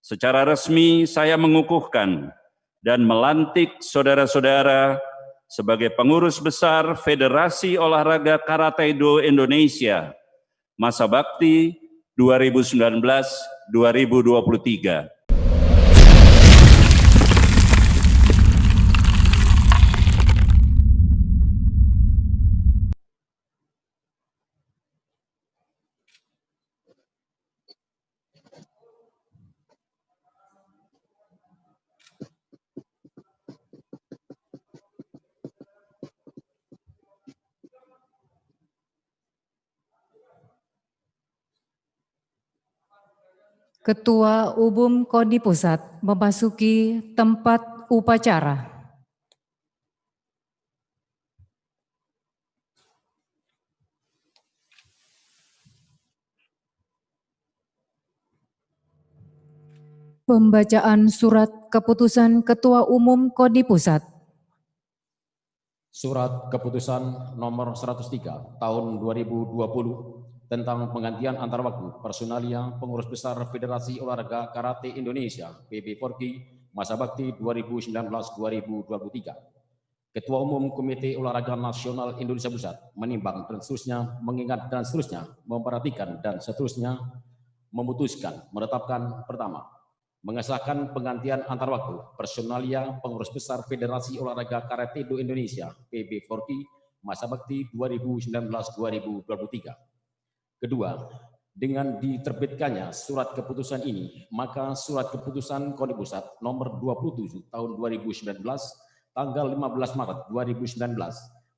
Secara resmi saya mengukuhkan dan melantik saudara-saudara sebagai pengurus besar Federasi Olahraga Karate-Do Indonesia masa bakti 2019-2023. Ketua Umum KONI Pusat memasuki tempat upacara. Pembacaan surat keputusan Ketua Umum KONI Pusat. Surat Keputusan Nomor 103 Tahun 2020 tentang penggantian antar waktu personalia Pengurus Besar Federasi Olahraga Karate Indonesia PB4K masa bakti 2019-2023. Ketua Umum Komite Olahraga Nasional Indonesia Pusat menimbang dan seterusnya, mengingat dan seterusnya, memperhatikan dan seterusnya, memutuskan, menetapkan pertama, mengesahkan penggantian antar waktu personalia Pengurus Besar Federasi Olahraga Karate-Do Indonesia PB4K masa bakti 2019-2023. Kedua, dengan diterbitkannya surat keputusan ini, maka surat keputusan KONI Pusat nomor 27 tahun 2019 tanggal 15 Maret 2019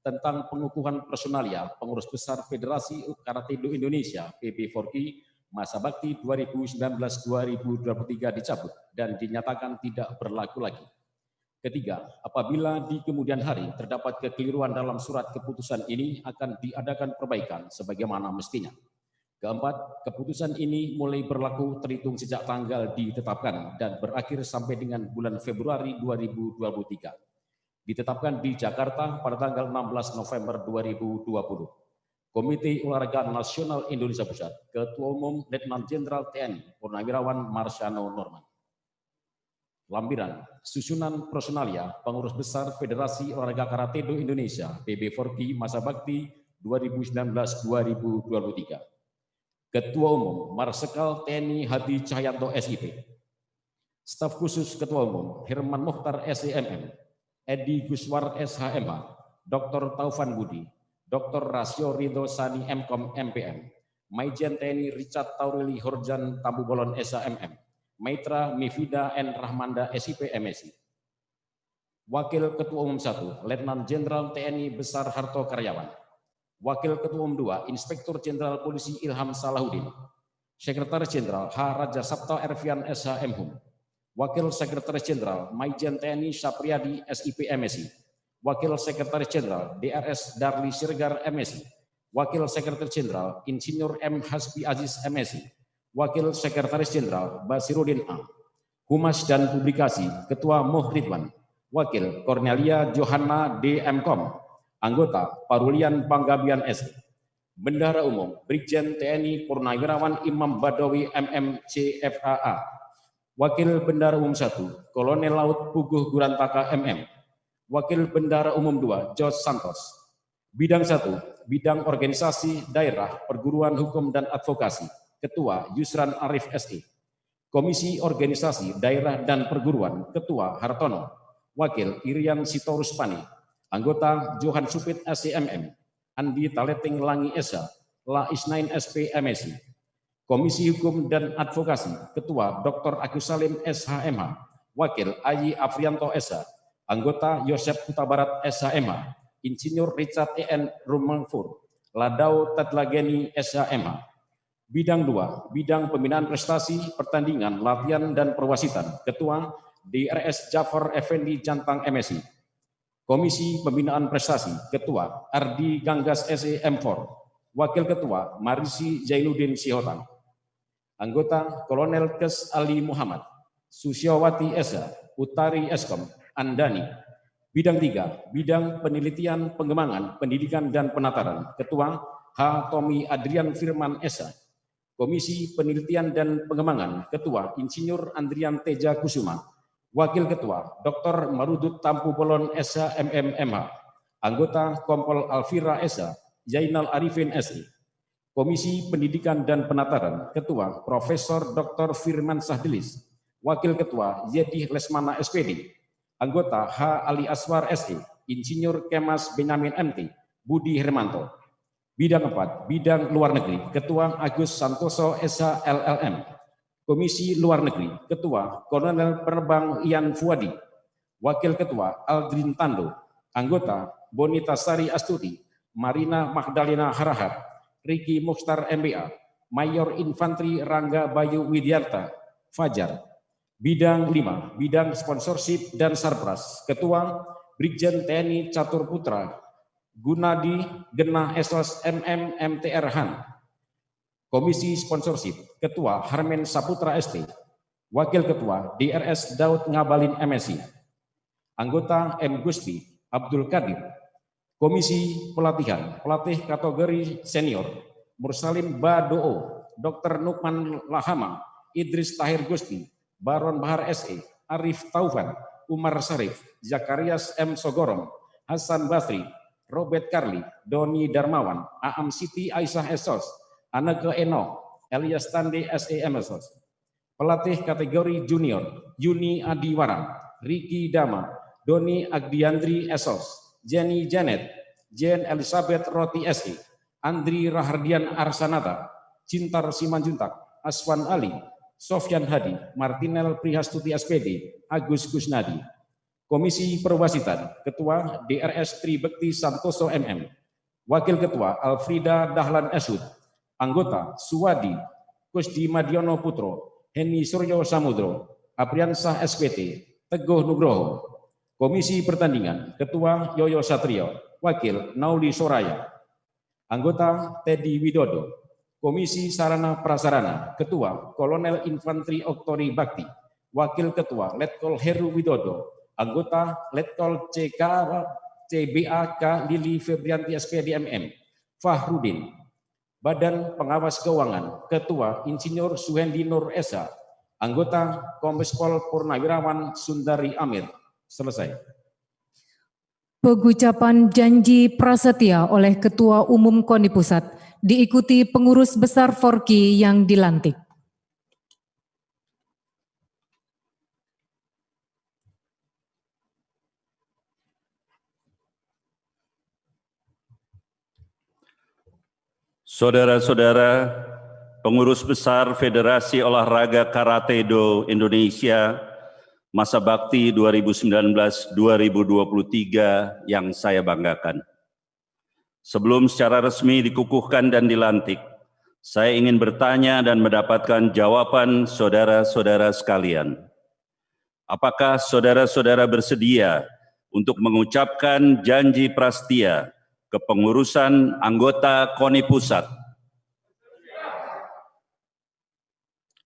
tentang pengukuhan personalia Pengurus Besar Federasi Karate-Do Indonesia PB4K masa bakti 2019-2023 dicabut dan dinyatakan tidak berlaku lagi. Ketiga, apabila di kemudian hari terdapat kekeliruan dalam surat keputusan ini akan diadakan perbaikan sebagaimana mestinya. Keempat, keputusan ini mulai berlaku terhitung sejak tanggal ditetapkan dan berakhir sampai dengan bulan Februari 2023. Ditetapkan di Jakarta pada tanggal 16 November 2020. Komite Olahraga Nasional Indonesia Pusat, Ketua Umum Letnan Jenderal TNI Purnawirawan Marsyano Norman. Lampiran, susunan personalia Pengurus Besar Federasi Olahraga Karate-Do Indonesia PB4K masa bakti 2019-2023. Ketua Umum Marsikal TNI Hadi Cahyanto SIP. Staf Khusus Ketua Umum Herman Mokhtar SEMM, Edi Guswar SHMH, Dr. Taufan Budi, Dr. Rasyo Ridho Sani MKOM MPM, Maijen TNI Richard Taurili Horjan Tambubolon SHMM, Maitra Mifida N. Rahmanda SIP MSI. Wakil Ketua Umum 1, Letnan Jenderal TNI Besar Harto Karyawan. Wakil Ketua Umum 2, Inspektur Jenderal Polisi Ilham Salahuddin. Sekretaris Jenderal H. Raja Sabta Ervian SHMHUM. Wakil Sekretaris Jenderal Maijen TNI Sapriyadi SIP MSI. Wakil Sekretaris Jenderal DRS Darli Siregar MSI. Wakil Sekretaris Jenderal Insinyur M. Hasbi Aziz MSI. Wakil Sekretaris Jenderal Basiruddin A. Humas dan Publikasi Ketua Moh Ridwan. Wakil Cornelia Johanna D. MKOM. Anggota Parulian Panggabian SE. Bendahara Umum Brigjen TNI Purnawirawan Imam Badawi MMC FAA. Wakil Bendahara Umum 1 Kolonel Laut Puguh Gurantaka MM. Wakil Bendahara Umum 2 Jos Santos. Bidang 1 Bidang Organisasi Daerah Perguruan Hukum dan Advokasi Ketua Yusran Arif SE. Komisi Organisasi Daerah dan Perguruan Ketua Hartono. Wakil Irian Sitorus Pani. Anggota Johan Supit SCMM, Andi Taleting Langi Esa, La Isnain SP MSI. Komisi Hukum dan Advokasi, Ketua Dr. Agus Salim SHMH, Wakil Ayi Afrianto Esa, Anggota Yosep Huta Barat SHMH, Insinyur Richard EN Rumangfur, Ladau Tadlageni SHMH. Bidang 2, Bidang Pembinaan Prestasi, Pertandingan, Latihan, dan Perwasitan, Ketua DRS Jafar Effendi Jantang MSI. Komisi Pembinaan Prestasi, Ketua Ardi Ganggas SE M4, Wakil Ketua Marisi Zainuddin Sihotan. Anggota Kolonel Kes Ali Muhammad, Susiawati Esa, Utari Eskom, Andani. Bidang 3, Bidang Penelitian, Pengembangan, Pendidikan, dan Penataran, Ketua H. Tommy Adrian Firman Esa. Komisi Penelitian dan Pengembangan, Ketua Insinyur Andrian Teja Kusuma, Wakil Ketua Dr. Marudut Tampu Bolon SH MMMH, Anggota Kompol Alfira SH, Zainal Arifin SI. Komisi Pendidikan dan Penataran, Ketua Profesor Dr. Firman Sahdilis, Wakil Ketua Yedi Lesmana SPD, Anggota H. Ali Aswar SE, Insinyur Kemas Benyamin MT, Budi Hermanto. Bidang 4, Bidang Luar Negeri, Ketua Agus Santoso SH LLM. Komisi Luar Negeri, Ketua Kolonel Penerbang Ian Fuadi, Wakil Ketua Aldrin Tando, Anggota Bonita Sari Astuti, Marina Magdalena Harahat, Riki Mukhtar MBA, Mayor Infantri Rangga Bayu Widyarta, Fajar. Bidang 5, Bidang Sponsorship dan Sarpras, Ketua Brigjen TNI Catur Putra, Gunadi Genah Esos MM MTR Han. Komisi Sponsorship, Ketua Harmen Saputra ST, Wakil Ketua DRS Daud Ngabalin MSI, Anggota M. Gusti Abdul Qadir. Komisi Pelatihan, Pelatih Kategori Senior, Mursalim Badoo, Dr. Nukman Lahama, Idris Tahir Gusti, Baron Bahar SE, Arif Taufan, Umar Sarif, Zakarias M. Sogorom, Hasan Basri, Robert Karli, Doni Darmawan, Aam Siti Aisyah Esos, Anake Eno, Elias Tande SEM Esos. Pelatih kategori junior, Yuni Adiwara, Riki Dama, Doni Agdiandri Esos, Jenny Janet, Jen Elizabeth Roti SE, Andri Rahardian Arsanata, Cintar Simanjuntak, Aswan Ali, Sofyan Hadi, Martinel Prihastuti SPD, Agus Kusnadi. Komisi Perwasitan, Ketua DRS Tribekti Santoso MM, Wakil Ketua Alfrida Dahlan Esud, Anggota Suwadi, Kusdi Madiono Putro, Heni Suryo Samudro, Apriansah SPT, Teguh Nugroho. Komisi Pertandingan, Ketua Yoyo Satrio, Wakil Nauli Soraya, Anggota Teddy Widodo. Komisi Sarana Prasarana, Ketua Kolonel Infantri Oktori Bakti, Wakil Ketua Letkol Heru Widodo, Anggota Letkol CBAK Lili Febrianti SPD MM, Fahrudin. Badan Pengawas Keuangan, Ketua Insinyur Suhendi Nur Esa, Anggota Kombespol Purnawirawan Sundari Amir. Selesai. Pengucapan janji prasetya oleh Ketua Umum KONI Pusat diikuti pengurus besar Forki yang dilantik. Saudara-saudara, pengurus besar Federasi Olahraga Karate-Do Indonesia masa bakti 2019-2023 yang saya banggakan. Sebelum secara resmi dikukuhkan dan dilantik, saya ingin bertanya dan mendapatkan jawaban saudara-saudara sekalian. Apakah saudara-saudara bersedia untuk mengucapkan janji prasetya kepengurusan anggota KONI Pusat?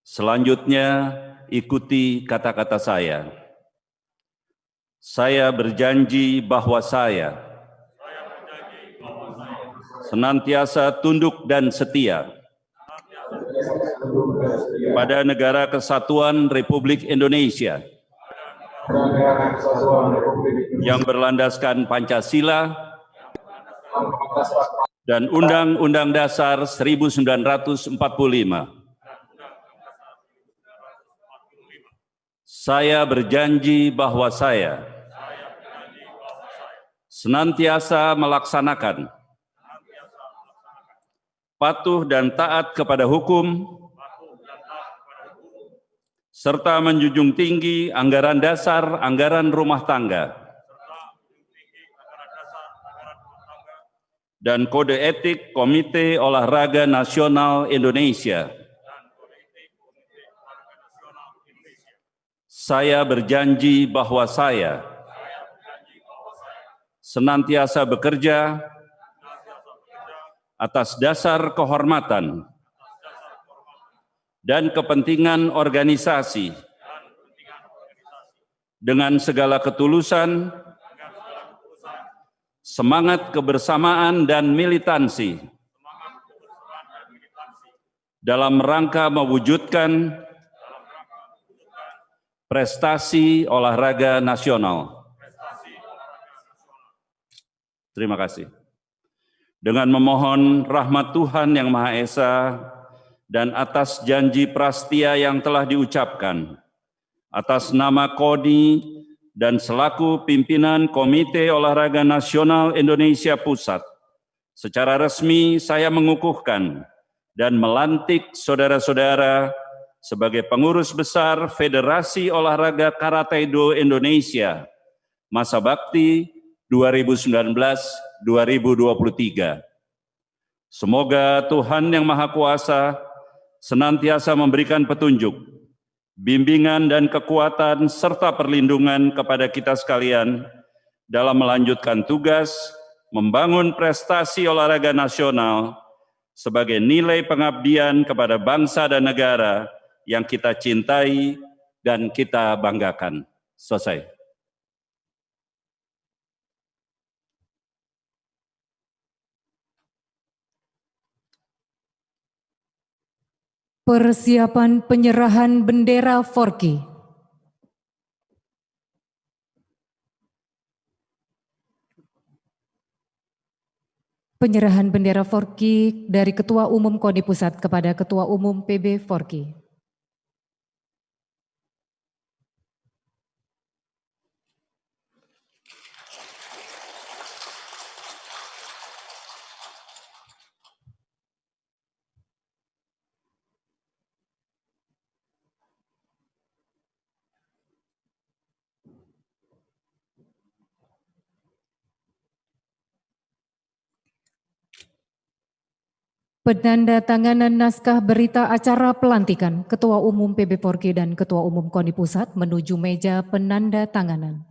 Selanjutnya, ikuti kata-kata saya. Saya berjanji bahwa saya senantiasa tunduk dan setia pada Negara Kesatuan Republik Indonesia yang berlandaskan Pancasila dan Undang-Undang Dasar 1945. Saya berjanji bahwa saya senantiasa melaksanakan, patuh dan taat kepada hukum, serta menjunjung tinggi anggaran dasar, anggaran rumah tangga, dan kode etik Komite Olahraga Nasional Indonesia. Saya berjanji bahwa saya senantiasa bekerja atas dasar kehormatan dan kepentingan organisasi dengan segala ketulusan, semangat kebersamaan dan militansi, dalam rangka mewujudkan prestasi olahraga nasional. Terima kasih. Dengan memohon rahmat Tuhan Yang Maha Esa dan atas janji prastia yang telah diucapkan, atas nama KONI dan selaku pimpinan Komite Olahraga Nasional Indonesia Pusat, secara resmi saya mengukuhkan dan melantik saudara-saudara sebagai pengurus besar Federasi Olahraga Karate-Do Indonesia masa bakti 2019-2023. Semoga Tuhan Yang Maha Kuasa senantiasa memberikan petunjuk, bimbingan dan kekuatan serta perlindungan kepada kita sekalian dalam melanjutkan tugas membangun prestasi olahraga nasional sebagai nilai pengabdian kepada bangsa dan negara yang kita cintai dan kita banggakan. Selesai. Persiapan penyerahan bendera Forky. Penyerahan bendera Forky dari Ketua Umum KONI Pusat kepada Ketua Umum PB Forky. Penandatanganan naskah berita acara pelantikan Ketua Umum PB Forky dan Ketua Umum KONI Pusat menuju meja penandatanganan.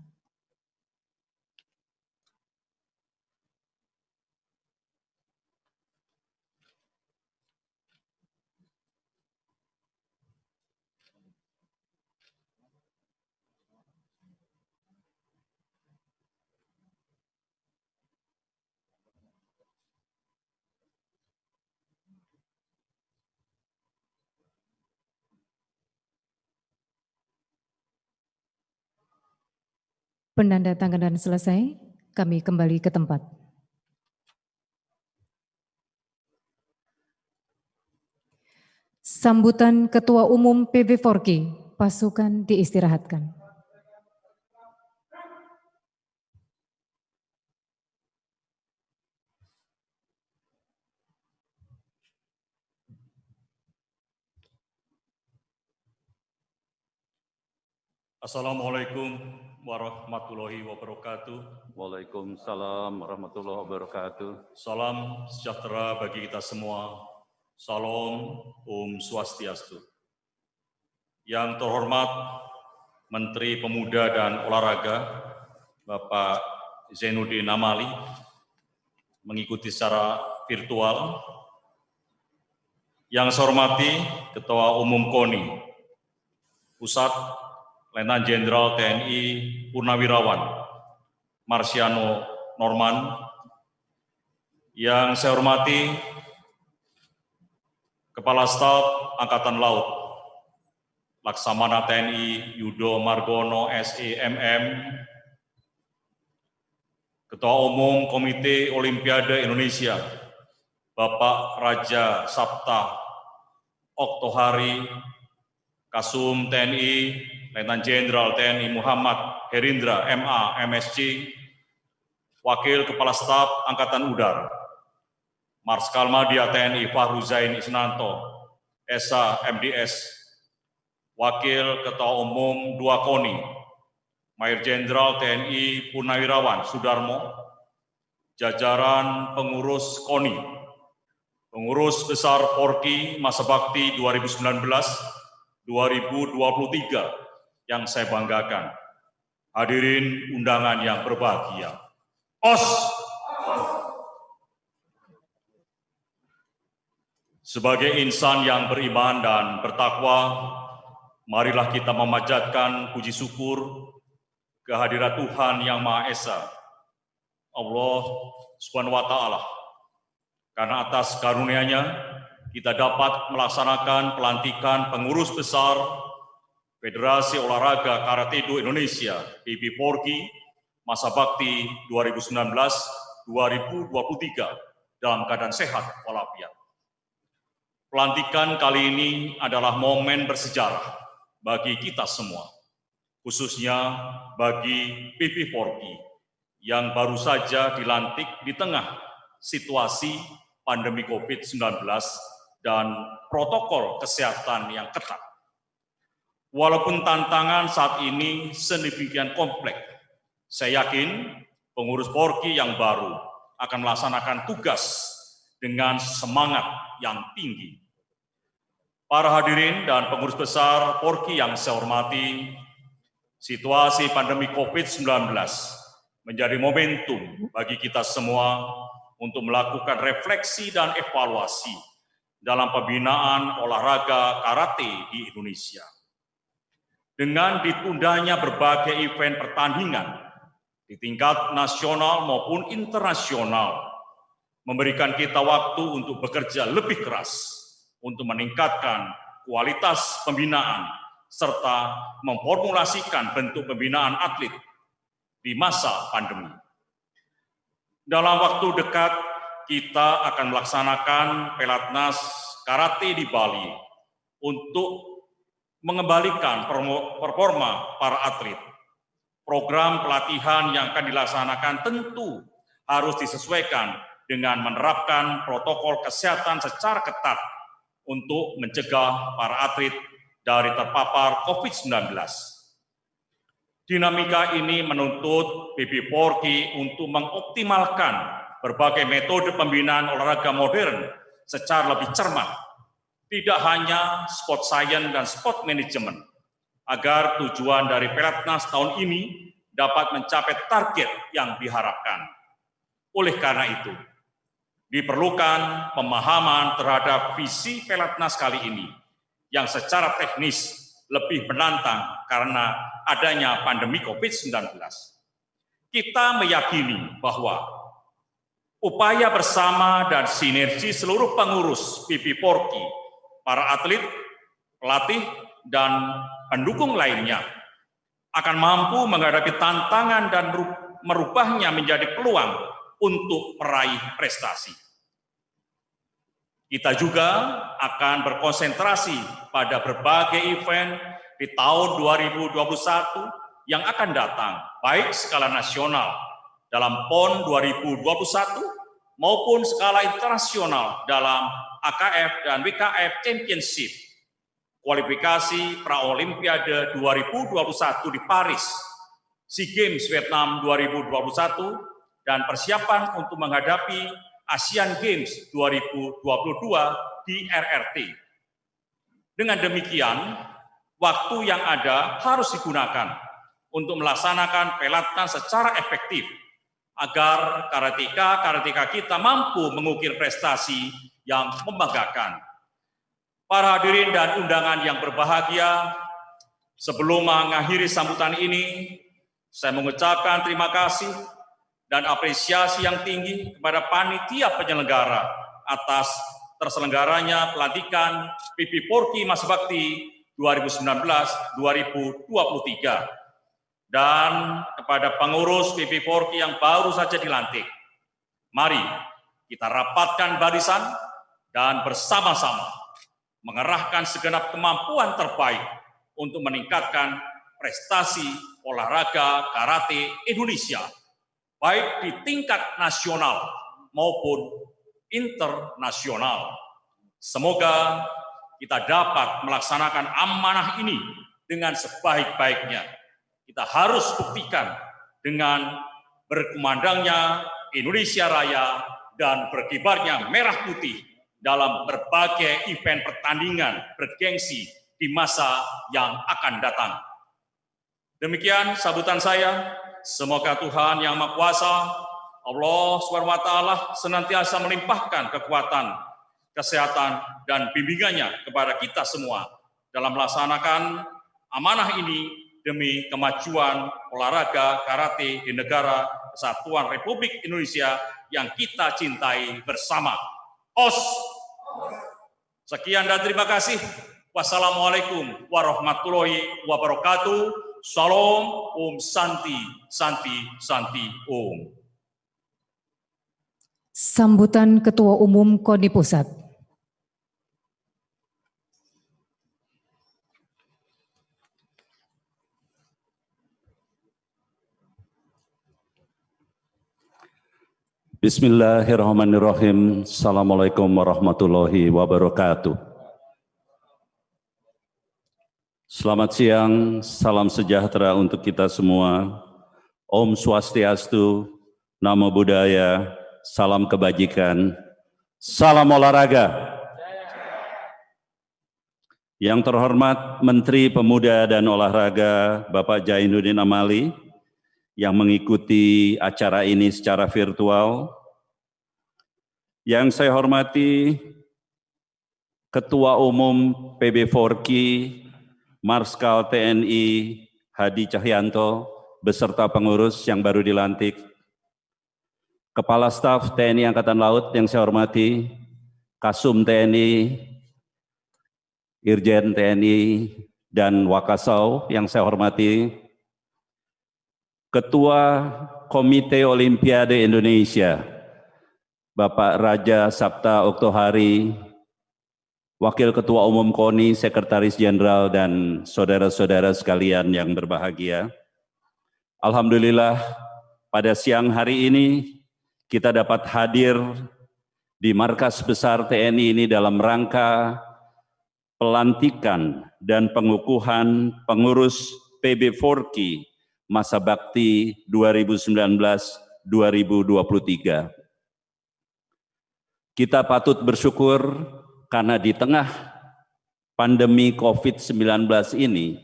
Penandatanganan selesai, kami kembali ke tempat. Sambutan Ketua Umum PB Forky, pasukan diistirahatkan. Assalamualaikum warahmatullahi wabarakatuh. Waalaikumsalam warahmatullahi wabarakatuh. Salam sejahtera bagi kita semua. Salam, Om Swastiastu. Yang terhormat Menteri Pemuda dan Olahraga, Bapak Zainuddin Amali, mengikuti secara virtual. Yang saya hormati Ketua Umum KONI Pusat, Letnan Jenderal TNI Purnawirawan Marsiano Norman, yang saya hormati Kepala Staf Angkatan Laut Laksamana TNI Yudo Margono SEMM, Ketua Umum Komite Olimpiade Indonesia Bapak Raja Sabta Oktohari, Kasum TNI Letnan Jenderal TNI Muhammad Herindra MA MSc, Wakil Kepala Staf Angkatan Udara Marskal Madya TNI Fahru Zain Isnanto SH MDS, Wakil Ketua Umum 2 KONI Mayor Jenderal TNI Purnawirawan Sudarmo, jajaran pengurus KONI, pengurus besar Forky masa bakti 2019-2023 yang saya banggakan, hadirin undangan yang berbahagia. OS! Sebagai insan yang beriman dan bertakwa, marilah kita memanjatkan puji syukur kehadirat Tuhan Yang Maha Esa, Allah Subhanahu wa Ta'ala, karena atas karunia-Nya kita dapat melaksanakan pelantikan pengurus besar Federasi Olahraga Karate-Do Indonesia (PBPORKI) masa bakti 2019-2023 dalam keadaan sehat walafiat. Pelantikan kali ini adalah momen bersejarah bagi kita semua, khususnya bagi PBPORKI yang baru saja dilantik di tengah situasi pandemi COVID-19 dan protokol kesehatan yang ketat. Walaupun tantangan saat ini sedemikian kompleks, saya yakin pengurus PORKI yang baru akan melaksanakan tugas dengan semangat yang tinggi. Para hadirin dan pengurus besar PORKI yang saya hormati, situasi pandemi COVID-19 menjadi momentum bagi kita semua untuk melakukan refleksi dan evaluasi dalam pembinaan olahraga karate di Indonesia. Dengan ditundanya berbagai event pertandingan di tingkat nasional maupun internasional, memberikan kita waktu untuk bekerja lebih keras untuk meningkatkan kualitas pembinaan serta memformulasikan bentuk pembinaan atlet di masa pandemi. Dalam waktu dekat, kita akan melaksanakan Pelatnas Karate di Bali untuk mengembalikan performa para atlet. Program pelatihan yang akan dilaksanakan tentu harus disesuaikan dengan menerapkan protokol kesehatan secara ketat untuk mencegah para atlet dari terpapar COVID-19. Dinamika ini menuntut PBPORKI untuk mengoptimalkan berbagai metode pembinaan olahraga modern secara lebih cermat, tidak hanya sport science dan sport management, agar tujuan dari Pelatnas tahun ini dapat mencapai target yang diharapkan. Oleh karena itu, diperlukan pemahaman terhadap visi Pelatnas kali ini yang secara teknis lebih menantang karena adanya pandemi COVID-19. Kita meyakini bahwa upaya bersama dan sinergi seluruh pengurus PBPORKI, para atlet, pelatih, dan pendukung lainnya akan mampu menghadapi tantangan dan merubahnya menjadi peluang untuk meraih prestasi. Kita juga akan berkonsentrasi pada berbagai event di tahun 2021 yang akan datang, baik skala nasional dalam PON 2021 maupun skala internasional dalam AKF dan WKF Championship, kualifikasi Praolimpiade 2021 di Paris, SEA Games Vietnam 2021, dan persiapan untuk menghadapi Asian Games 2022 di RRT. Dengan demikian, waktu yang ada harus digunakan untuk melaksanakan Pelatnas secara efektif agar karateka kita mampu mengukir prestasi yang membanggakan. Para hadirin dan undangan yang berbahagia, sebelum mengakhiri sambutan ini, saya mengucapkan terima kasih dan apresiasi yang tinggi kepada panitia penyelenggara atas terselenggaranya pelantikan PBPORKI Masa Bakti 2019-2023 dan kepada pengurus PBPORKI yang baru saja dilantik. Mari kita rapatkan barisan dan bersama-sama mengerahkan segenap kemampuan terbaik untuk meningkatkan prestasi olahraga karate Indonesia, baik di tingkat nasional maupun internasional. Semoga kita dapat melaksanakan amanah ini dengan sebaik-baiknya. Kita harus buktikan dengan berkumandangnya Indonesia Raya dan berkibarnya merah putih dalam berbagai event pertandingan bergengsi di masa yang akan datang. Demikian sambutan saya. Semoga Tuhan Yang Maha Kuasa, Allah SWT senantiasa melimpahkan kekuatan, kesehatan, dan bimbingannya kepada kita semua dalam melaksanakan amanah ini demi kemajuan olahraga karate di negara Kesatuan Republik Indonesia yang kita cintai bersama. OS! Sekian dan terima kasih. Wassalamualaikum warahmatullahi wabarakatuh. Salam, Om Santi, Santi, Santi, Om. Sambutan Ketua Umum KONI Pusat. Bismillahirrahmanirrahim. Assalamualaikum warahmatullahi wabarakatuh. Selamat siang, salam sejahtera untuk kita semua. Om Swastiastu, Namo Buddhaya, salam kebajikan, salam olahraga. Yang terhormat Menteri Pemuda dan Olahraga Bapak Zainuddin Amali, yang mengikuti acara ini secara virtual. Yang saya hormati Ketua Umum PB Forki, Marskal TNI Hadi Cahyanto, beserta pengurus yang baru dilantik. Kepala Staf TNI Angkatan Laut yang saya hormati, Kasum TNI, Irjen TNI, dan Wakasau yang saya hormati, Ketua Komite Olimpiade Indonesia, Bapak Raja Sabta Oktohari, Wakil Ketua Umum KONI, Sekretaris Jenderal, dan saudara-saudara sekalian yang berbahagia. Alhamdulillah, pada siang hari ini kita dapat hadir di Markas Besar TNI ini dalam rangka pelantikan dan pengukuhan pengurus PB Forki Masa Bakti 2019-2023. Kita patut bersyukur karena di tengah pandemi COVID-19 ini,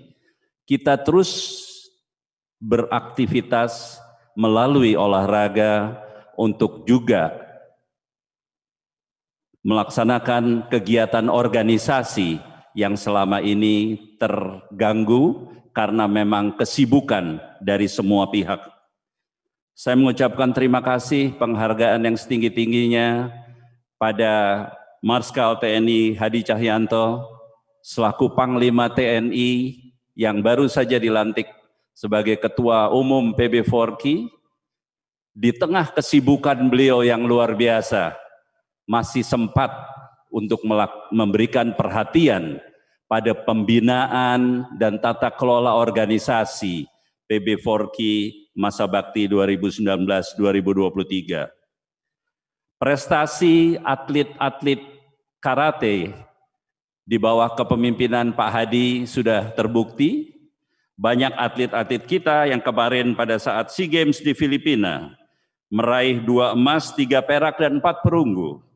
kita terus beraktivitas melalui olahraga untuk juga melaksanakan kegiatan organisasi yang selama ini terganggu karena memang kesibukan dari semua pihak. Saya mengucapkan terima kasih penghargaan yang setinggi-tingginya pada Marskal TNI Hadi Cahyanto selaku Panglima TNI yang baru saja dilantik sebagai Ketua Umum PB Forki. Di tengah kesibukan beliau yang luar biasa, masih sempat untuk memberikan perhatian pada pembinaan dan tata kelola organisasi PB Forki Masa Bakti 2019-2023. Prestasi atlet-atlet karate di bawah kepemimpinan Pak Hadi sudah terbukti. Banyak atlet-atlet kita yang kemarin pada saat SEA Games di Filipina meraih 2 emas, 3 perak, dan 4 perunggu.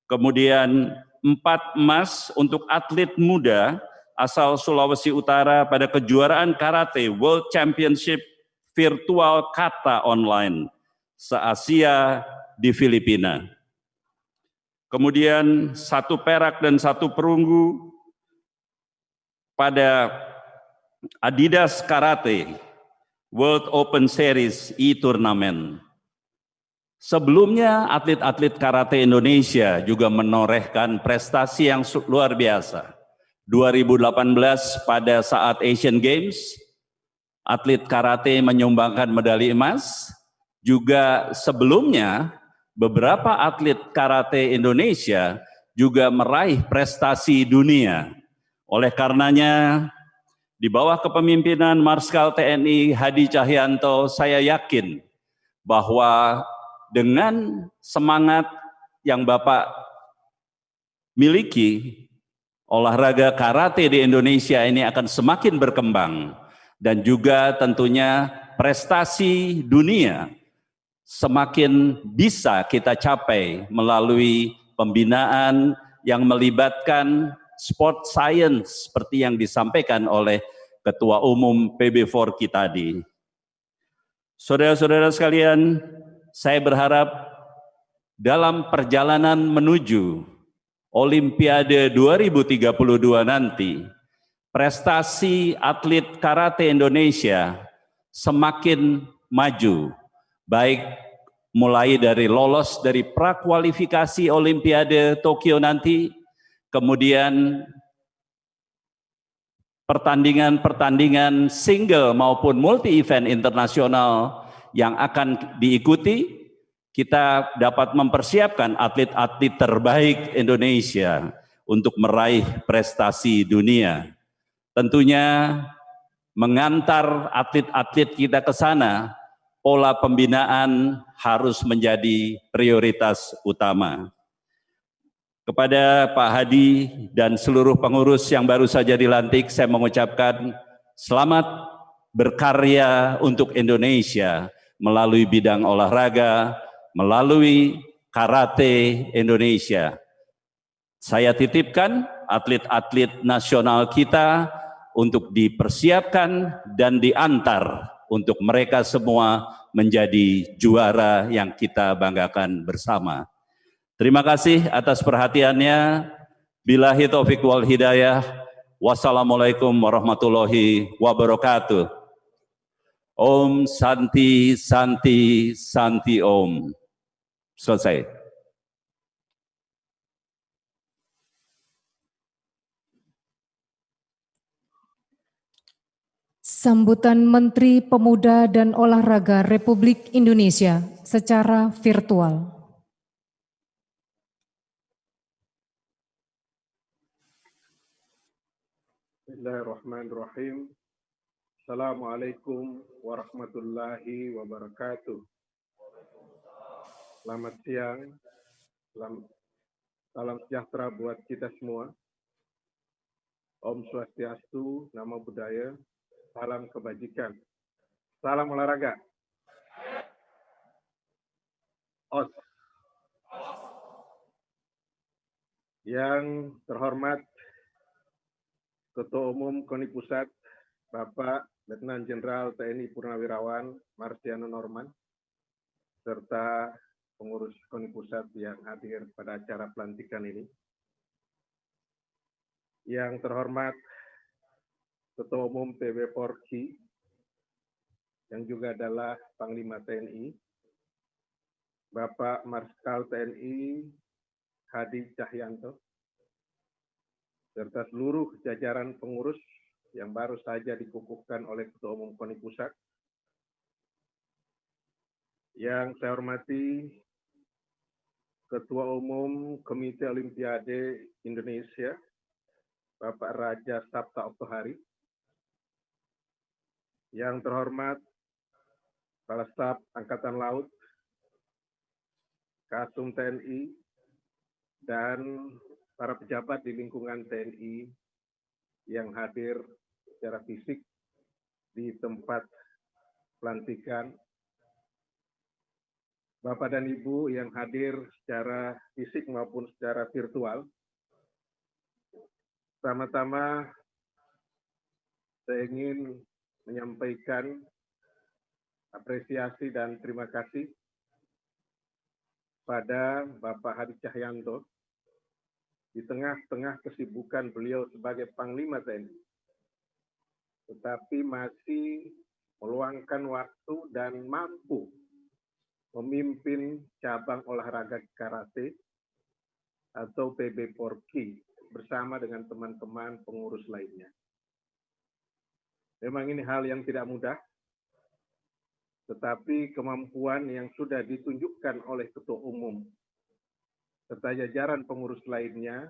Kemudian 4 emas untuk atlet muda asal Sulawesi Utara pada kejuaraan karate World Championship Virtual Kata Online se-Asia di Filipina. Kemudian 1 perak dan 1 perunggu pada Adidas Karate World Open Series e-Tournament. Sebelumnya atlet-atlet karate Indonesia juga menorehkan prestasi yang luar biasa. 2018 pada saat Asian Games, atlet karate menyumbangkan medali emas. Juga sebelumnya beberapa atlet karate Indonesia juga meraih prestasi dunia. Oleh karenanya, di bawah kepemimpinan Marskal TNI Hadi Cahyanto, saya yakin bahwa dengan semangat yang Bapak miliki, olahraga karate di Indonesia ini akan semakin berkembang, dan juga tentunya prestasi dunia semakin bisa kita capai melalui pembinaan yang melibatkan sport science seperti yang disampaikan oleh Ketua Umum PB Forki tadi. Saudara-saudara sekalian, saya berharap dalam perjalanan menuju Olimpiade 2032 nanti, prestasi atlet karate Indonesia semakin maju, baik mulai dari lolos dari prakualifikasi Olimpiade Tokyo nanti, kemudian pertandingan-pertandingan single maupun multi-event internasional yang akan diikuti, kita dapat mempersiapkan atlet-atlet terbaik Indonesia untuk meraih prestasi dunia. Tentunya mengantar atlet-atlet kita ke sana, pola pembinaan harus menjadi prioritas utama. Kepada Pak Hadi dan seluruh pengurus yang baru saja dilantik, saya mengucapkan selamat berkarya untuk Indonesia melalui bidang olahraga, melalui karate Indonesia. Saya titipkan atlet-atlet nasional kita untuk dipersiapkan dan diantar untuk mereka semua menjadi juara yang kita banggakan bersama. Terima kasih atas perhatiannya. Billahi taufiq wal hidayah. Wassalamualaikum warahmatullahi wabarakatuh. Om Santi Santi Santi Om. Selesai. Sambutan Menteri Pemuda dan Olahraga Republik Indonesia secara virtual. Bismillahirrahmanirrahim. Assalamualaikum warahmatullahi wabarakatuh. Selamat siang, salam sejahtera buat kita semua. Om Swastiastu, Namo Buddhaya, salam kebajikan, salam olahraga. OS. Yang terhormat Ketua Umum KONI Pusat, Bapak Letnan Jenderal TNI Purnawirawan Marsiano Norman, serta pengurus KONI Pusat yang hadir pada acara pelantikan ini. Yang terhormat Ketua Umum PB Porki, yang juga adalah Panglima TNI, Bapak Marskal TNI Hadi Cahyanto, serta seluruh jajaran pengurus yang baru saja dikukuhkan oleh Ketua Umum KONI Pusat. Yang saya hormati Ketua Umum Komite Olimpiade Indonesia, Bapak Raja Sabta Oktohari. Yang terhormat Kepala Staf Angkatan Laut, Kasum TNI, dan para pejabat di lingkungan TNI yang hadir secara fisik di tempat pelantikan, Bapak dan Ibu yang hadir secara fisik maupun secara virtual. Pertama-tama saya ingin menyampaikan apresiasi dan terima kasih pada Bapak Hadi Cahyanto di tengah-tengah kesibukan beliau sebagai Panglima TNI, tetapi masih meluangkan waktu dan mampu memimpin cabang olahraga karate atau PB Porki bersama dengan teman-teman pengurus lainnya. Memang ini hal yang tidak mudah, tetapi kemampuan yang sudah ditunjukkan oleh Ketua Umum serta jajaran pengurus lainnya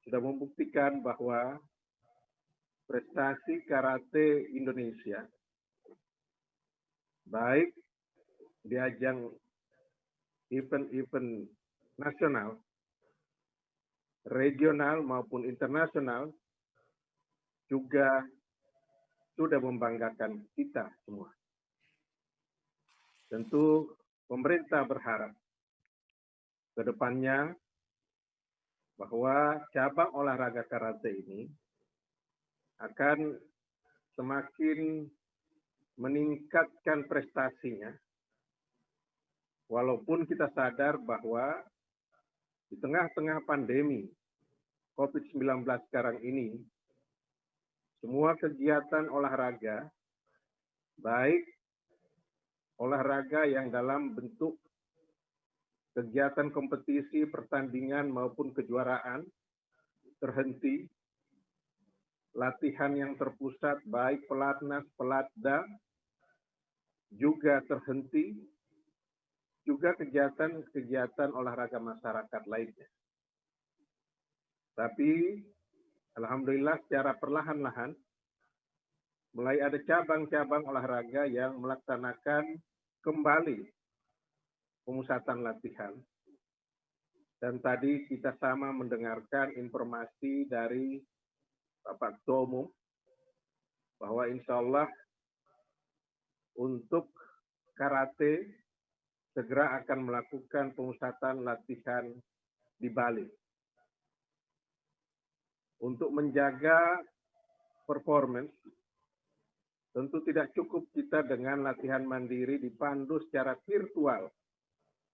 sudah membuktikan bahwa prestasi karate Indonesia, baik di ajang event-event nasional, regional maupun internasional, juga sudah membanggakan kita semua. Tentu pemerintah berharap ke depannya bahwa cabang olahraga karate ini akan semakin meningkatkan prestasinya, walaupun kita sadar bahwa di tengah-tengah pandemi COVID-19 sekarang ini, semua kegiatan olahraga, baik olahraga yang dalam bentuk kegiatan kompetisi, pertandingan maupun kejuaraan terhenti, latihan yang terpusat baik pelatnas, pelatda juga terhenti, juga kegiatan olahraga masyarakat lainnya. Tapi alhamdulillah secara perlahan-lahan mulai ada cabang-cabang olahraga yang melaksanakan kembali pemusatan latihan. Dan tadi kita sama mendengarkan informasi dari Bapak Ketua Umum bahwa insya Allah untuk karate segera akan melakukan pemusatan latihan di Bali. Untuk menjaga performance, tentu tidak cukup kita dengan latihan mandiri dipandu secara virtual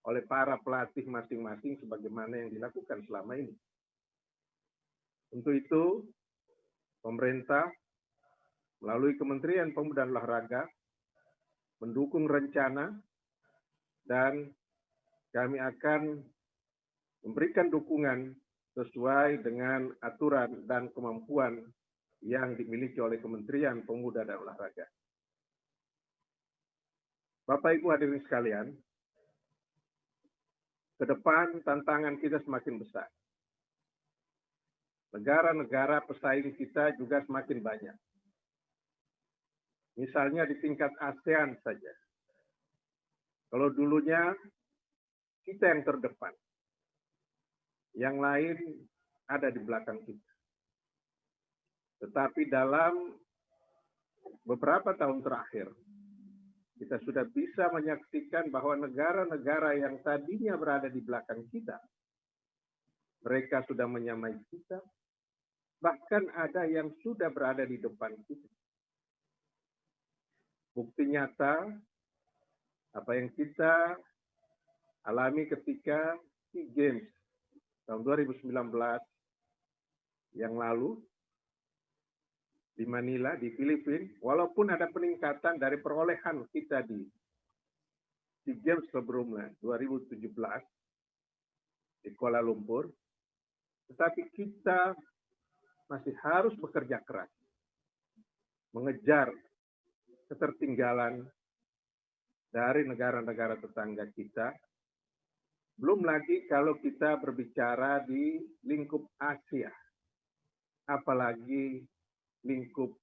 oleh para pelatih masing-masing sebagaimana yang dilakukan selama ini. Untuk itu, pemerintah melalui Kementerian Pemuda dan Olahraga mendukung rencana dan kami akan memberikan dukungan sesuai dengan aturan dan kemampuan yang dimiliki oleh Kementerian Pemuda dan Olahraga. Bapak Ibu hadirin sekalian, ke depan tantangan kita semakin besar. Negara-negara pesaing kita juga semakin banyak. Misalnya di tingkat ASEAN saja. Kalau dulunya kita yang terdepan, yang lain ada di belakang kita. Tetapi dalam beberapa tahun terakhir, kita sudah bisa menyaksikan bahwa negara-negara yang tadinya berada di belakang kita, mereka sudah menyamai kita, bahkan ada yang sudah berada di depan kita. Bukti nyata apa yang kita alami ketika SEA Games tahun 2019 yang lalu di Manila, di Filipina, walaupun ada peningkatan dari perolehan kita di SEA Games sebelumnya 2017 di Kuala Lumpur, tetapi kita masih harus bekerja keras mengejar ketertinggalan dari negara-negara tetangga kita. Belum lagi kalau kita berbicara di lingkup Asia, apalagi lingkup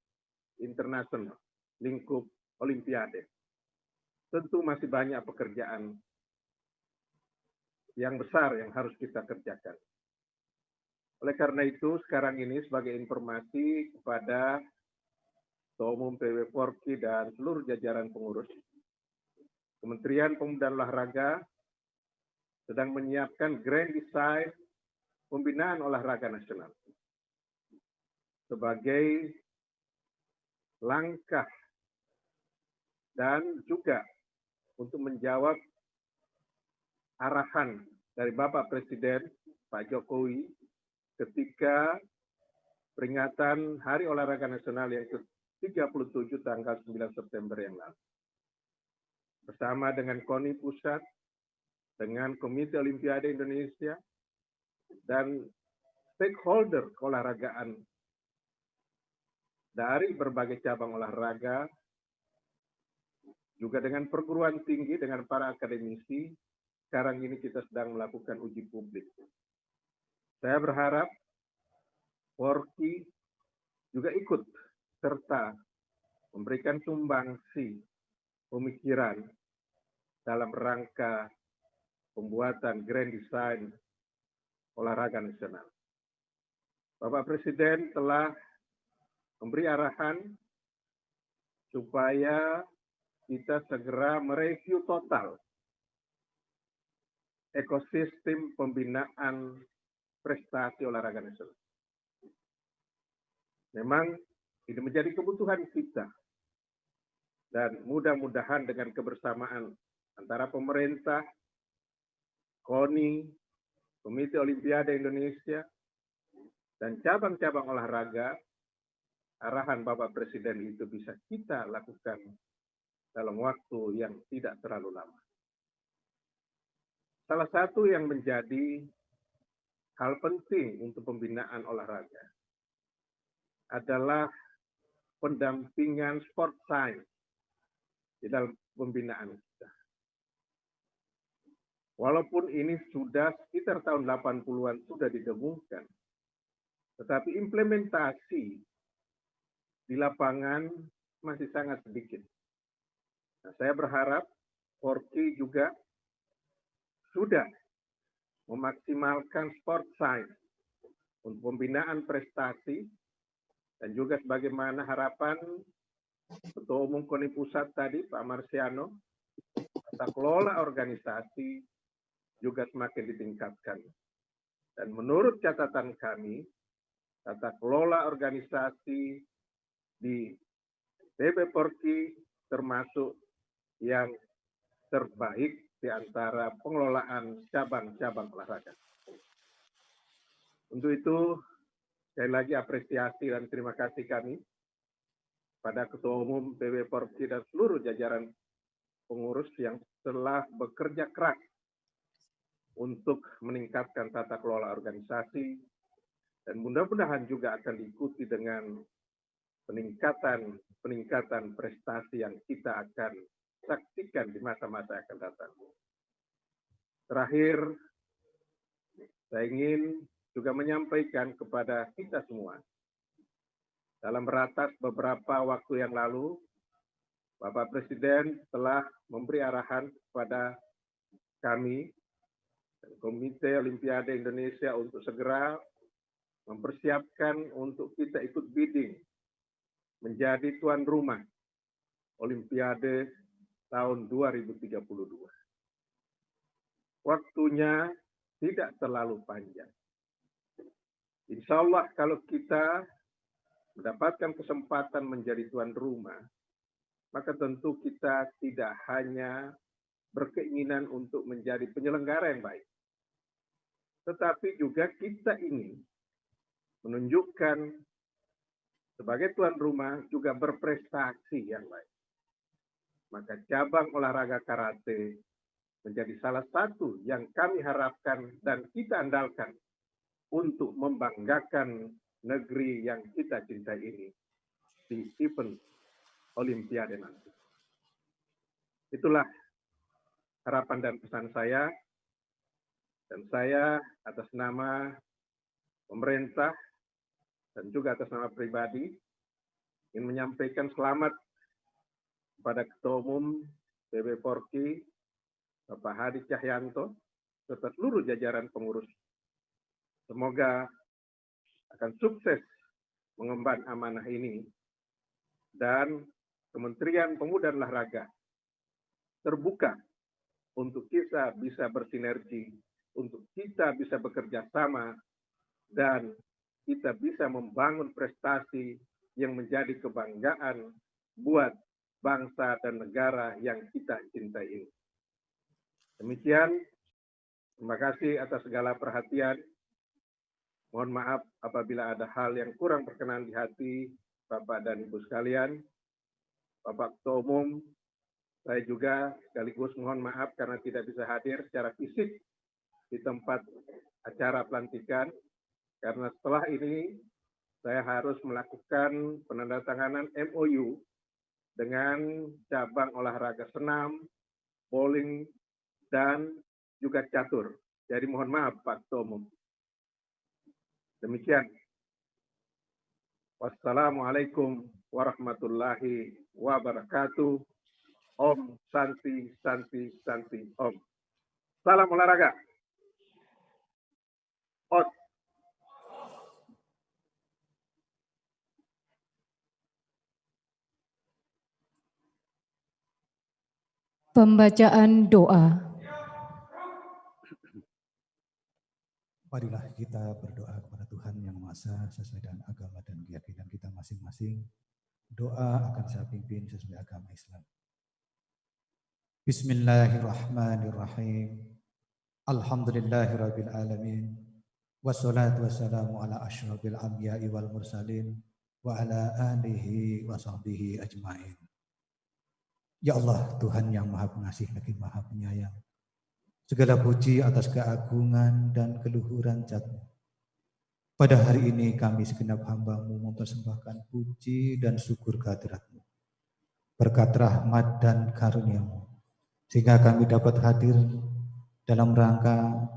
internasional, lingkup Olimpiade. Tentu masih banyak pekerjaan yang besar yang harus kita kerjakan. Oleh karena itu, sekarang ini sebagai informasi kepada Ketua Umum PB Porki dan seluruh jajaran pengurus, Kementerian Pemuda dan Olahraga sedang menyiapkan Grand Design Pembinaan Olahraga Nasional sebagai langkah dan juga untuk menjawab arahan dari Bapak Presiden Pak Jokowi ketika peringatan Hari Olahraga Nasional yang ke-37 tanggal 9 September yang lalu. Bersama dengan KONI Pusat, dengan Komite Olimpiade Indonesia, dan stakeholder keolahragaan dari berbagai cabang olahraga, juga dengan perguruan tinggi, dengan para akademisi, sekarang ini kita sedang melakukan uji publik. Saya berharap Porki juga ikut serta memberikan sumbangsi pemikiran dalam rangka pembuatan Grand Design Olahraga Nasional. Bapak Presiden telah memberi arahan supaya kita segera mereview total ekosistem pembinaan prestasi olahraga nasional. Memang ini menjadi kebutuhan kita. Dan mudah-mudahan dengan kebersamaan antara pemerintah, KONI, Komite Olimpiade Indonesia, dan cabang-cabang olahraga, arahan Bapak Presiden itu bisa kita lakukan dalam waktu yang tidak terlalu lama. salah satu yang menjadi hal penting untuk pembinaan olahraga adalah pendampingan sport science di dalam pembinaan kita. Walaupun ini sudah sekitar tahun 80-an sudah didengungkan, tetapi implementasi di lapangan masih sangat sedikit. Nah, saya berharap Forky juga sudah memaksimalkan sport science untuk pembinaan prestasi dan juga sebagaimana harapan Ketua Umum KONI Pusat tadi, Pak Marsiano, tata kelola organisasi juga semakin ditingkatkan. Dan menurut catatan kami, tata kelola organisasi di PB Forky termasuk yang terbaik di antara pengelolaan cabang-cabang olahraga. Untuk itu, sekali lagi apresiasi dan terima kasih kami pada Ketua Umum PB Forky dan seluruh jajaran pengurus yang telah bekerja keras untuk meningkatkan tata kelola organisasi, dan mudah-mudahan juga akan diikuti dengan peningkatan prestasi yang kita akan saksikan di masa-masa yang akan datang. Terakhir, saya ingin juga menyampaikan kepada kita semua, dalam ratas beberapa waktu yang lalu, Bapak Presiden telah memberi arahan kepada kami, Komite Olimpiade Indonesia, untuk segera mempersiapkan untuk kita ikut bidding menjadi tuan rumah Olimpiade tahun 2032. Waktunya tidak terlalu panjang. Insya Allah kalau kita mendapatkan kesempatan menjadi tuan rumah, maka tentu kita tidak hanya berkeinginan untuk menjadi penyelenggara yang baik, tetapi juga kita ingin menunjukkan sebagai tuan rumah juga berprestasi yang baik. Maka cabang olahraga karate menjadi salah satu yang kami harapkan dan kita andalkan untuk membanggakan negeri yang kita cintai ini di event Olimpiade nanti. Itulah harapan dan pesan saya, dan saya atas nama pemerintah dan juga atas nama pribadi ingin menyampaikan selamat kepada Ketua Umum PB Forky, Bapak Hadi Cahyanto, serta seluruh jajaran pengurus. Semoga akan sukses mengemban amanah ini, dan Kementerian Pemuda dan Olahraga terbuka untuk kita bisa bersinergi, untuk kita bisa bekerja sama, dan kita bisa membangun prestasi yang menjadi kebanggaan buat bangsa dan negara yang kita cintai ini. Demikian, terima kasih atas segala perhatian. Mohon maaf apabila ada hal yang kurang berkenan di hati Bapak dan Ibu sekalian. Bapak Ketua Umum, saya juga sekaligus mohon maaf karena tidak bisa hadir secara fisik di tempat acara pelantikan, karena setelah ini saya harus melakukan penandatanganan MOU dengan cabang olahraga senam, bowling, dan juga catur. Jadi mohon maaf Pak Ketua Umum. Demikian. Wassalamualaikum warahmatullahi wabarakatuh. Om Santi Santi Santi Om. Salam olahraga. Os. Pembacaan doa. Marilah kita berdoa kepada Tuhan Yang Maha Esa sesuai dengan agama dan keyakinan kita masing-masing. Doa akan saya pimpin sesuai agama Islam. Bismillahirrahmanirrahim. Alhamdulillahirabbil alamin. Wassalatu wassalamu ala asyrafil anbiya'i wal mursalin wa ala alihi wa sahbihi ajmain. Ya Allah, Tuhan yang Maha Pengasih lagi Maha Penyayang. Segala puji atas keagungan dan keluhuran Zat-Mu. Pada hari ini kami segenap hamba-Mu mempersembahkan puji dan syukur kehadirat-Mu. Berkat rahmat dan karunia-Mu, sehingga kami dapat hadir dalam rangka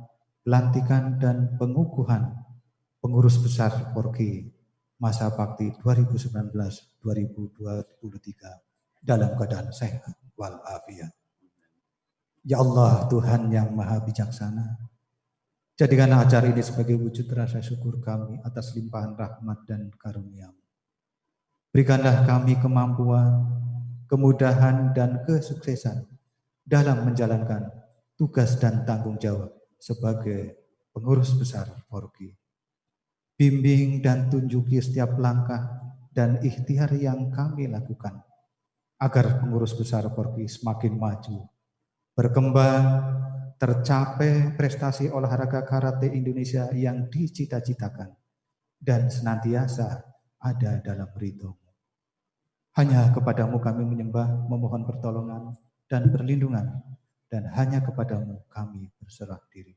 pelantikan dan pengukuhan pengurus besar Porki masa bakti 2019-2023 dalam keadaan sehat walafiat. Ya Allah, Tuhan yang Maha Bijaksana, jadikanlah acara ini sebagai wujud rasa syukur kami atas limpahan rahmat dan karunia-Mu. Berikanlah kami kemampuan, kemudahan, dan kesuksesan dalam menjalankan tugas dan tanggung jawab sebagai pengurus besar Porki. Bimbing dan tunjuki setiap langkah dan ikhtiar yang kami lakukan, agar pengurus besar Porki semakin maju, berkembang, tercapai prestasi olahraga karate Indonesia yang dicita-citakan, dan senantiasa ada dalam ridho-Mu. Hanya kepadamu kami menyembah, memohon pertolongan dan perlindungan, dan hanya kepadamu kami berserah diri.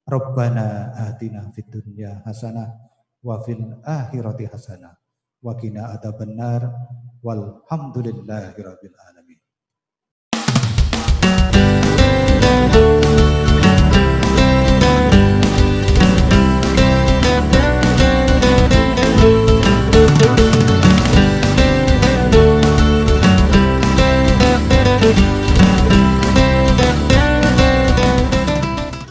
Rabbana atina fid dunya hasanah wa fil akhirati hasanah wa qina adzabannar walhamdulillahi rabbil alamin.